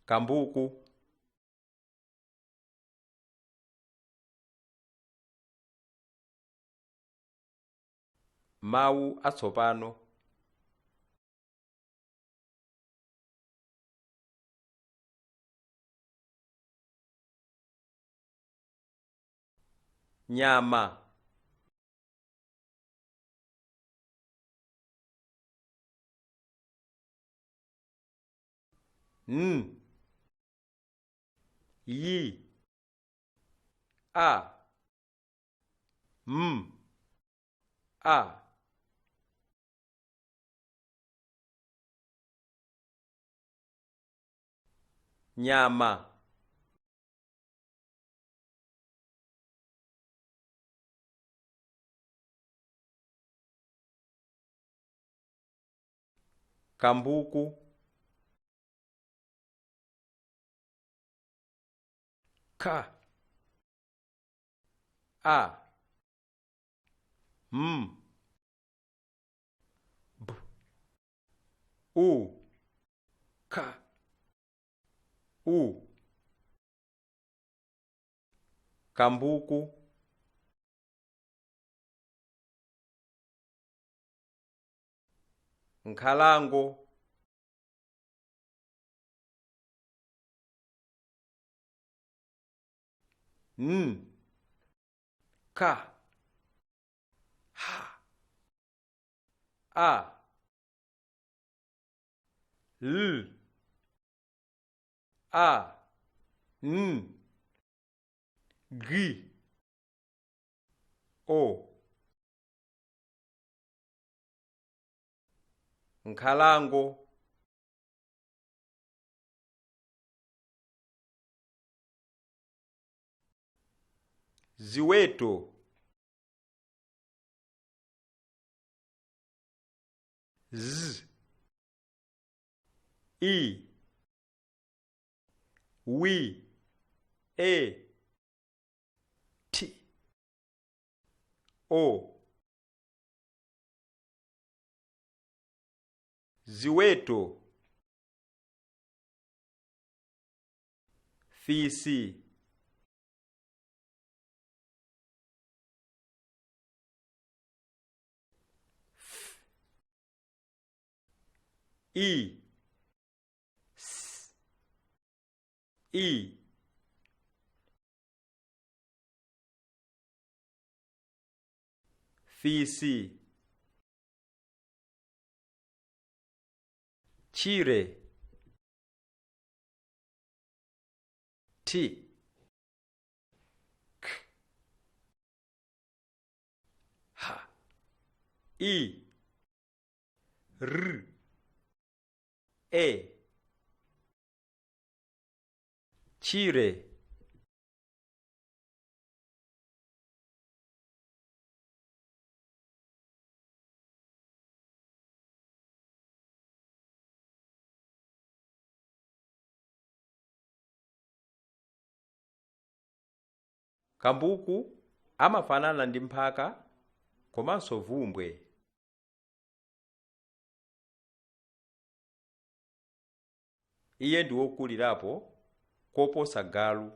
Kambuku. Mawu atsopano. Nyama. Yi. A. A. Nyama. Kambuku. Ka. A. B. U. Ka. U. Kambuku. Nkhalango. Ka. Ha. A. L. A. G. O. Nkhalango. Ziweto. Z. I. Wi. E. T. O. Ziweto. Fisi. F. I. S. I. Fisi. Chire. T. K. Ha. I. R. E. Chire. Kambuku amafanana ndi mphaka komanso vumbwe. Iye ndi wokulirapo koposa galu.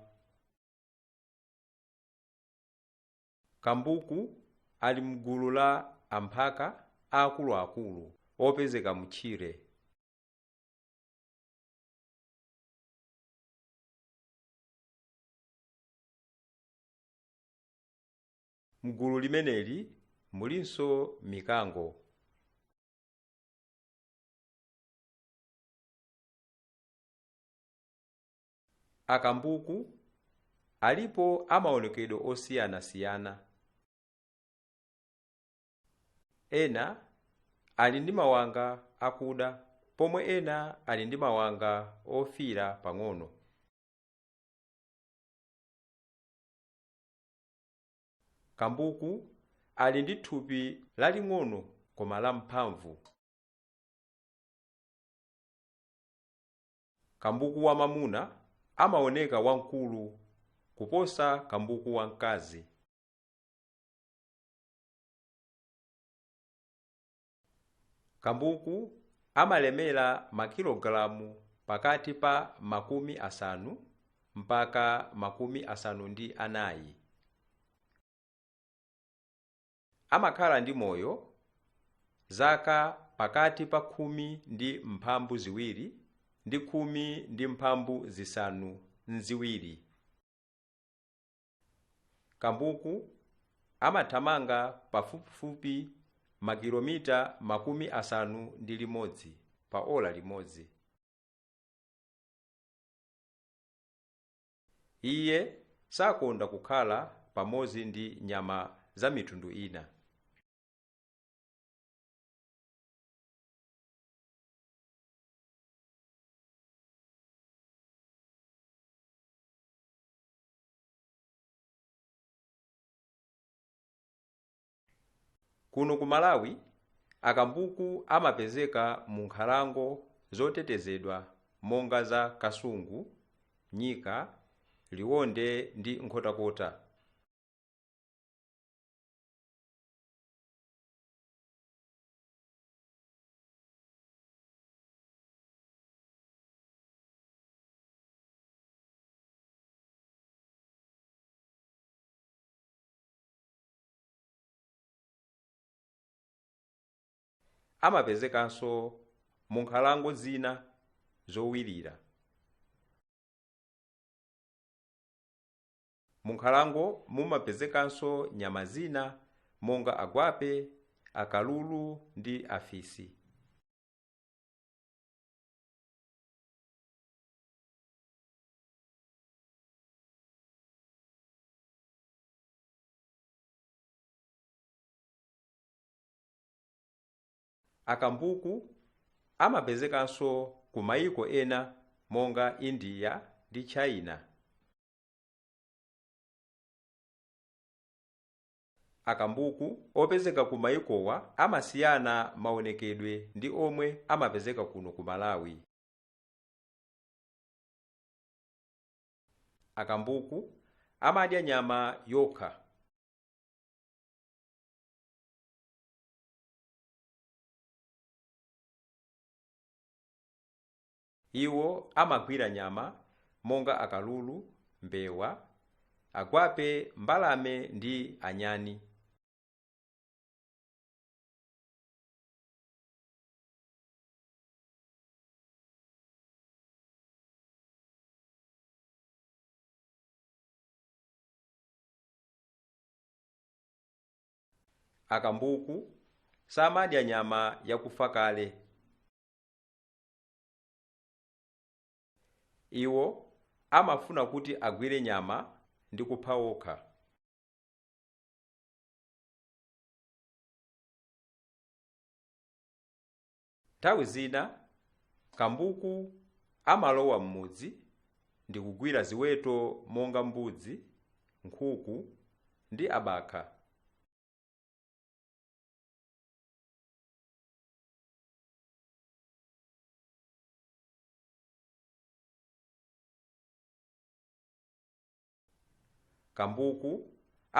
Kambuku ali mgulu la amphaka akuluakulu opezeka mutchire. Mgulu limeneli mulinso mikango. Akambuku alipo amaonekedwe osiyanasiyana. Ena ali ndi mawanga akuda pomwe ena ali ndi mawanga ofira pang'ono. Kambuku ali ndi thupi laling'ono koma lamphamvu. Kambuku wamamuna amaoneka wankulu kuposa kambuku wamkazi. Kambuku amalemera makilogalamu pakati pa makumi asanu mpaka makumi asanu ndi anayi. Amakhala ndi moyo zaka pakati pa 10 ndi mphambu ziwiri ndi 10 ndi mphambu zisanu nziwiri. Kambuku amathamanga pafupifupi makilomita makumi asanu ndi limodzi pa ola limodzi. Iye sakonda kukhala pamodzi ndi nyama za mitundu ina. Kuno ku Malawi, akambuku amapezeka mu nkhalango zotetezedwa monga za kasungu, nyika, liwonde ndi nkhotakota. Amapezekanso mu nkhalango zina zowirira. Mu nkhalango mumapezekanso nyama zina monga agwape, akalulu ndi afisi. Akambuku amapezekanso ku mayiko ena monga India ndi China. Akambuku opezeka ku mayikowa amasiyana maonekedwe ndi omwe amapezeka kuno ku Malawi. Akambuku amadya nyama yokha. Iwo amagwira nyama monga akalulu, mbewa, agwape, mbalame ndi anyani. Akambuku samadya nyama yakufa kale. Iwo amafuna kuti agwire nyama ndi kupha okha. Nthawi zina kambuku amalowa m'mudzi ndi kugwira ziweto monga mbudzi, nkhuku ndi abakha. Kambuku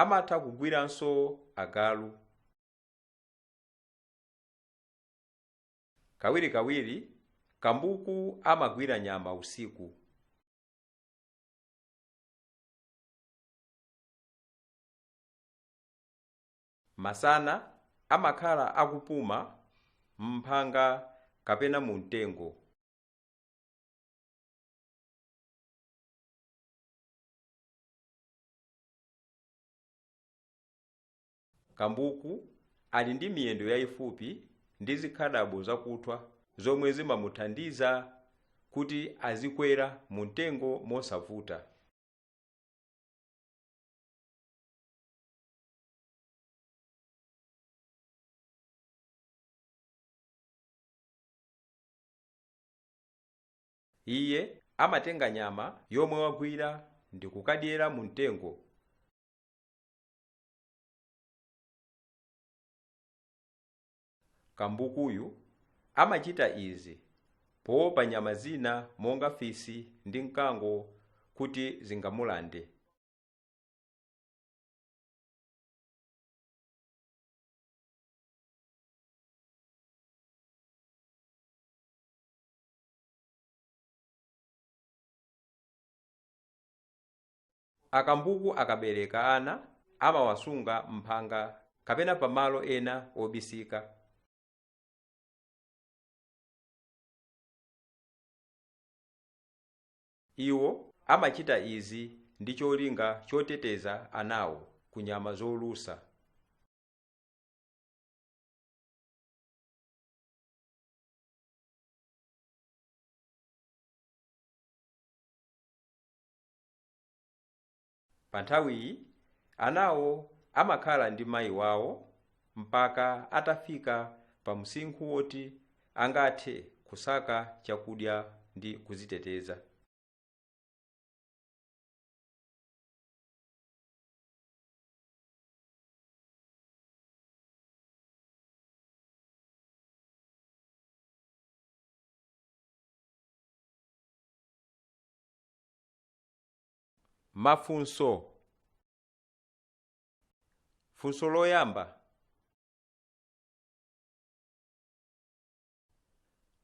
amatha kugwiranso agalu. Kawirikawiri kambuku amagwira nyama usiku. Masana amakhala akupuma m'mphanga kapena mu mtengo. Kambuku ali ndi miyendo yayifupi ndi zikhadabo zakuthwa zomwe zimamuthandiza kuti azikwera mu mtengo mosavuta. Iye amatenga nyama yomwe wagwira ndi kukadyera mu mtengo. Kambukuyu amachita izi poopa nyama zina monga fisi ndi mkango kuti zingamulande. Akambuku akabereka ana amawasunga mphanga kapena pamalo ena obisika. Iwo amachita izi ndi cholinga choteteza anawo ku nyama zolusa. Pa nthawiyi anawo amakhala ndi mayi wawo mpaka atafika pa msinkhu woti angathe kusaka chakudya ndi kuziteteza. Mafunso. Funso loyamba: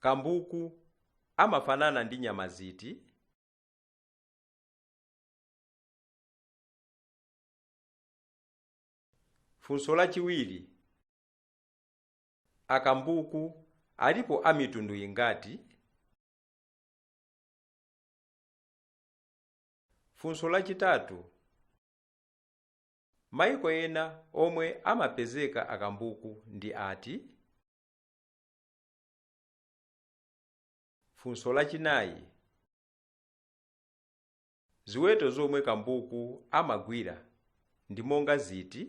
Kambuku amafanana ndi nyama ziti? Funso lachiwiri: Akambuku alipo a mitundu ingati? Funso lachitatu: mayiko ena omwe amapezeka akambuku ndi ati? Funso lachinayi: ziweto zomwe kambuku amagwira ndi monga ziti?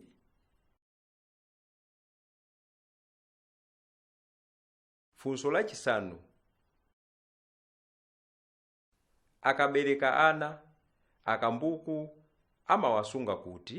Funso lachisanu: akabereka ana akambuku amawasunga kuti?